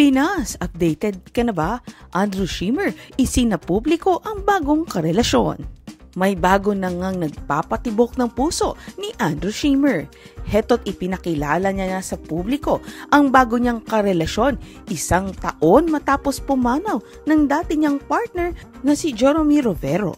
Pilipinas, updated ka na ba? Andrew Schimmer, isinapubliko ang bagong karelasyon. May bago na ngang nagpapatibok ng puso ni Andrew Schimmer. Heto't ipinakilala niya na sa publiko ang bago niyang karelasyon 1 taon matapos pumanaw ng dati niyang partner na si Jeremy Rovero.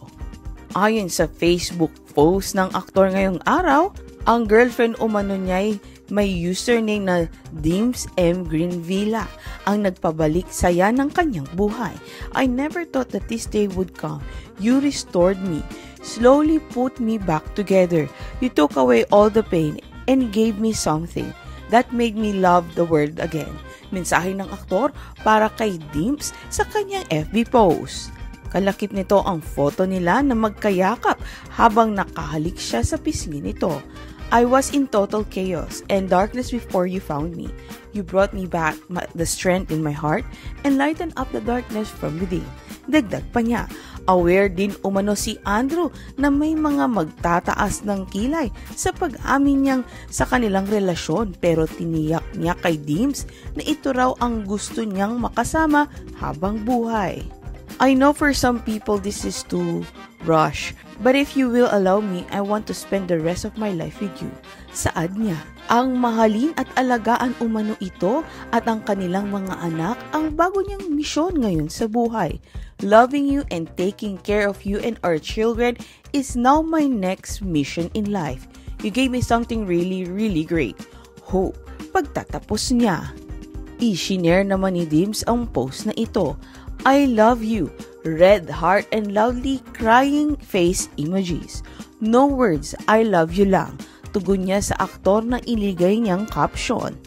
Ayon sa Facebook post ng aktor ngayong araw, ang girlfriend umano niya'y may username na Dims M. Greenvilla ang nagpabalik saya ng kanyang buhay. I never thought that this day would come. You restored me, slowly put me back together. You took away all the pain and gave me something that made me love the world again. Mensahe ng aktor para kay Dims sa kanyang FB post. Kalakip nito ang photo nila na magkayakap habang nakahalik siya sa pisngi nito. I was in total chaos and darkness before you found me. You brought me back the strength in my heart and lightened up the darkness from within. Dagdag pa niya, aware din umano si Andrew na may mga magtataas ng kilay sa pag-amin niyang sa kanilang relasyon pero tiniyak niya kay Dims na ito raw ang gusto niyang makasama habang buhay. I know for some people this is too rush, but if you will allow me, I want to spend the rest of my life with you. Saad niya, ang mahalin at alagaan umano ito at ang kanilang mga anak ang bago niyang misyon ngayon sa buhay. Loving you and taking care of you and our children is now my next mission in life. You gave me something really, really great. Hope. Pagtatapos niya. I-shinare naman ni Dims ang post na ito. I love you, red heart and loudly crying face emojis. No words, I love you lang. Tugon niya sa aktor na iligay niyang caption.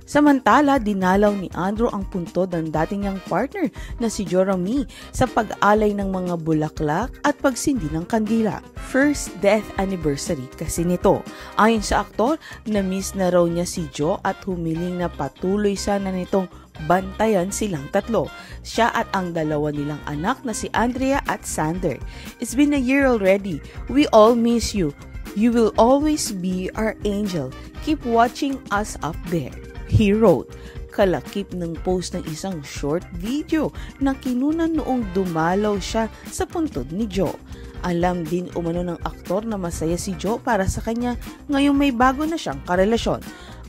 Samantala, dinalaw ni Andrew ang puntod ng dating niyang partner na si Jeremy sa pag-alay ng mga bulaklak at pagsindi ng kandila. First death anniversary kasi nito. Ayon sa aktor, na-miss na raw niya si Jo at humiling na patuloy sana nitong bantayan silang tatlo. Siya at ang dalawa nilang anak na si Andrea at Sander. It's been a year already. We all miss you. You will always be our angel. Keep watching us up there. He wrote, kalakip ng post ng isang short video na kinunan noong dumalaw siya sa puntod ni Jo. Alam din umano ng aktor na masaya si Jo para sa kanya ngayong may bago na siyang karelasyon.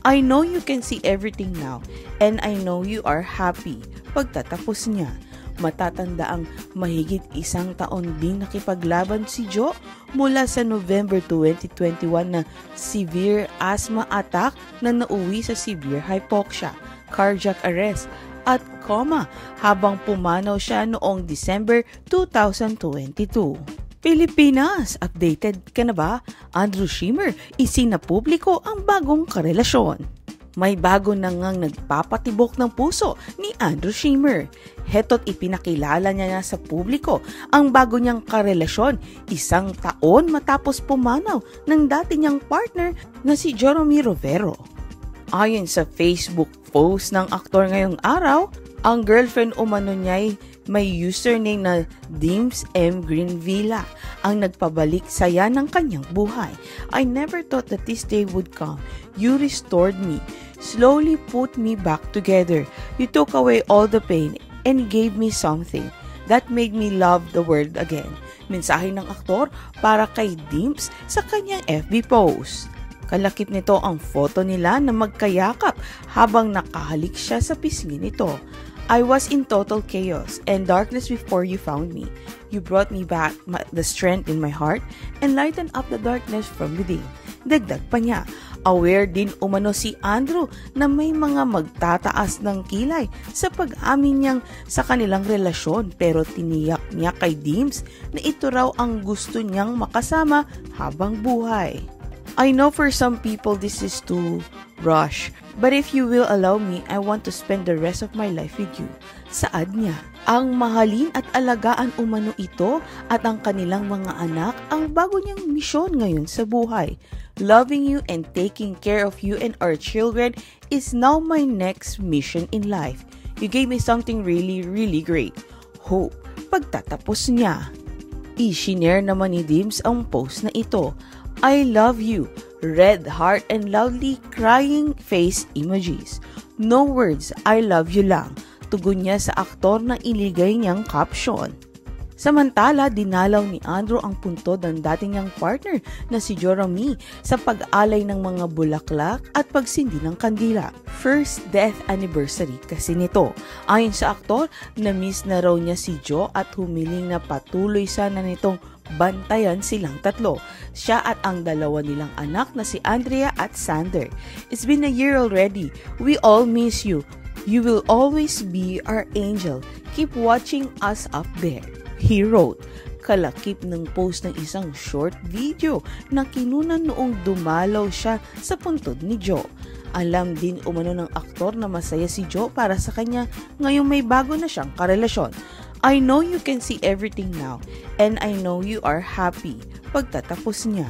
I know you can see everything now and I know you are happy. Pagtatapos niya, matatanda ang mahigit 1 taon din nakipaglaban si Jo mula sa November 2021 na severe asthma attack na nauwi sa severe hypoxia, cardiac arrest at coma habang pumanaw siya noong December 2022. Pilipinas, updated ka na ba? Andrew Schimmer, isinapubliko ang bagong karelasyon. May bago na ngang nagpapatibok ng puso ni Andrew Schimmer. Heto't ipinakilala niya na sa publiko ang bago niyang karelasyon 1 taon matapos pumanaw ng dati niyang partner na si Jeremy Rovero. Ayon sa Facebook post ng aktor ngayong araw, ang girlfriend umano niya'y may username na Dims M. Greenvilla ang nagpabalik saya ng kanyang buhay. I never thought that this day would come. You restored me, slowly put me back together. You took away all the pain and gave me something that made me love the world again. Mensahe ng aktor para kay Dims sa kanyang FB post. Kalakip nito ang photo nila na magkayakap habang nakahalik siya sa pisngi nito. I was in total chaos and darkness before you found me. You brought me back the strength in my heart and lightened up the darkness from within. Dagdag pa niya, aware din umano si Andrew na may mga magtataas ng kilay sa pag-amin niyang sa kanilang relasyon pero tiniyak niya kay Dims na ito raw ang gusto niyang makasama habang buhay. I know for some people this is too rush, but if you will allow me, I want to spend the rest of my life with you. Saad niya, ang mahalin at alagaan umano ito at ang kanilang mga anak ang bago niyang misyon ngayon sa buhay. Loving you and taking care of you and our children is now my next mission in life. You gave me something really, really great. Hope. Pagtatapos niya, i-shinare naman ni Dims ang post na ito. I love you, red heart and loudly crying face emojis. No words, I love you lang. tugon niya sa aktor na iligay niyang caption. Samantala, dinalaw ni Andrew ang puntod ng dating niyang partner na si Jeremy sa pag-alay ng mga bulaklak at pagsindi ng kandila. First death anniversary kasi nito. Ayon sa aktor, na-miss na raw niya si Joe at humiling na patuloy sana nitong bantayan silang tatlo. Siya at ang dalawa nilang anak na si Andrea at Sander. It's been a year already. We all miss you. You will always be our angel. Keep watching us up there. He wrote, kalakip ng post ng isang short video na kinunan noong dumalaw siya sa puntod ni Joe. Alam din umano ng aktor na masaya si Joe para sa kanya ngayong may bago na siyang karelasyon. I know you can see everything now and I know you are happy. Pagtatapos niya,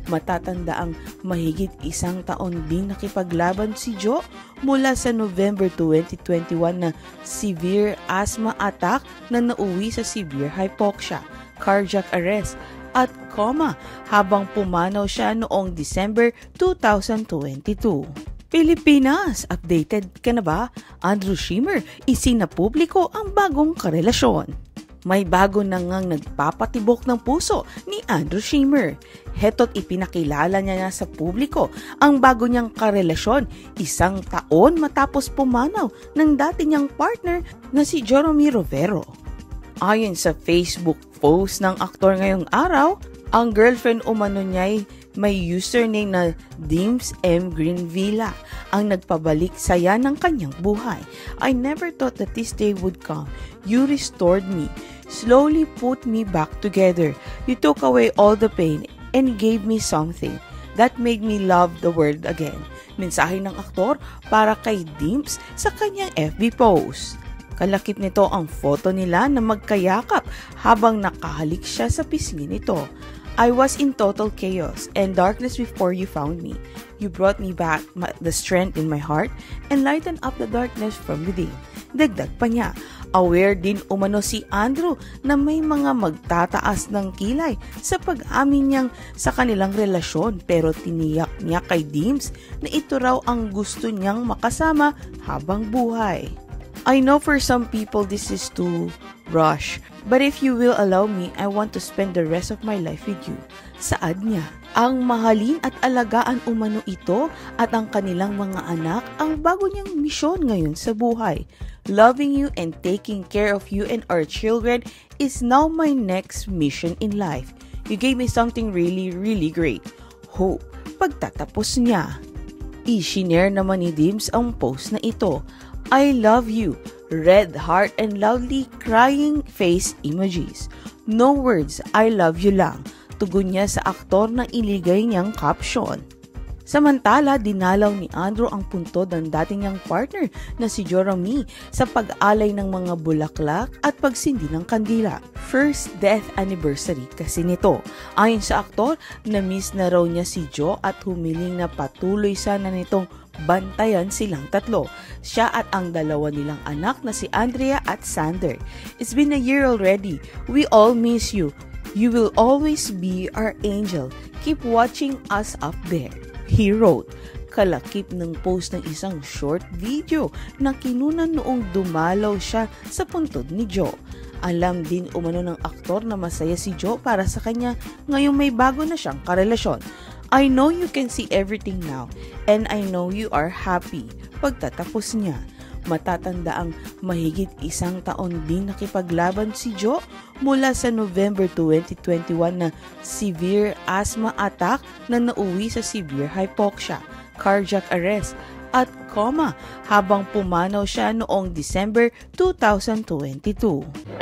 matatanda ang mahigit isang taon din nakipaglaban si Joe mula sa November 2021 na severe asthma attack na nauwi sa severe hypoxia, cardiac arrest at coma habang pumanaw siya noong December 2022. Pilipinas, updated ka na ba? Andrew Schimmer, isinapubliko ang bagong karelasyon. May bago na ngang nagpapatibok ng puso ni Andrew Schimmer. Heto't ipinakilala niya na sa publiko ang bago niyang karelasyon 1 taon matapos pumanaw ng dati niyang partner na si Jeremy Rovero. Ayon sa Facebook post ng aktor ngayong araw, ang girlfriend umano niya'y may username na Dims M. Greenvilla ang nagpabalik saya ng kanyang buhay. I never thought that this day would come. You restored me, slowly put me back together. You took away all the pain and gave me something that made me love the world again. Mensahe ng aktor para kay Dims sa kanyang FB post. Kalakip nito ang photo nila na magkayakap habang nakahalik siya sa pisngi nito. I was in total chaos and darkness before you found me. You brought me back the strength in my heart and lightened up the darkness from within. Dagdag pa niya, aware din umano si Andrew na may mga magtataas ng kilay sa pag-amin niyang sa kanilang relasyon pero tiniyak niya kay Dims na ito raw ang gusto niyang makasama habang buhay. I know for some people this is too rush, but if you will allow me, I want to spend the rest of my life with you. Saad niya, ang mahalin at alagaan umano ito at ang kanilang mga anak ang bago niyang misyon ngayon sa buhay. Loving you and taking care of you and our children is now my next mission in life. You gave me something really, really great. Hope. Pagtatapos niya, i-share naman ni Dims ang post na ito. I love you, red heart and loudly crying face emojis. No words, I love you lang. Tugon niya sa aktor na iligay niyang caption. Samantala, dinalaw ni Andrew ang puntod ng dating niyang partner na si Jeremy sa pag-alay ng mga bulaklak at pagsindi ng kandila. First death anniversary kasi nito. Ayon sa aktor, na-miss na raw niya si Joe at humiling na patuloy sana nitong bantayan silang tatlo. Siya at ang dalawa nilang anak na si Andrea at Sander. It's been a year already. We all miss you. You will always be our angel. Keep watching us up there. He wrote, kalakip ng post ng isang short video na kinunan noong dumalaw siya sa puntod ni Joe. Alam din umano ng aktor na masaya si Joe para sa kanya ngayong may bago na siyang karelasyon. I know you can see everything now and I know you are happy. Pagtatapos niya, matatanda ang mahigit 1 taon din nakipaglaban si Joe mula sa November 2021 na severe asthma attack na nauwi sa severe hypoxia, cardiac arrest at coma habang pumanaw siya noong December 2022.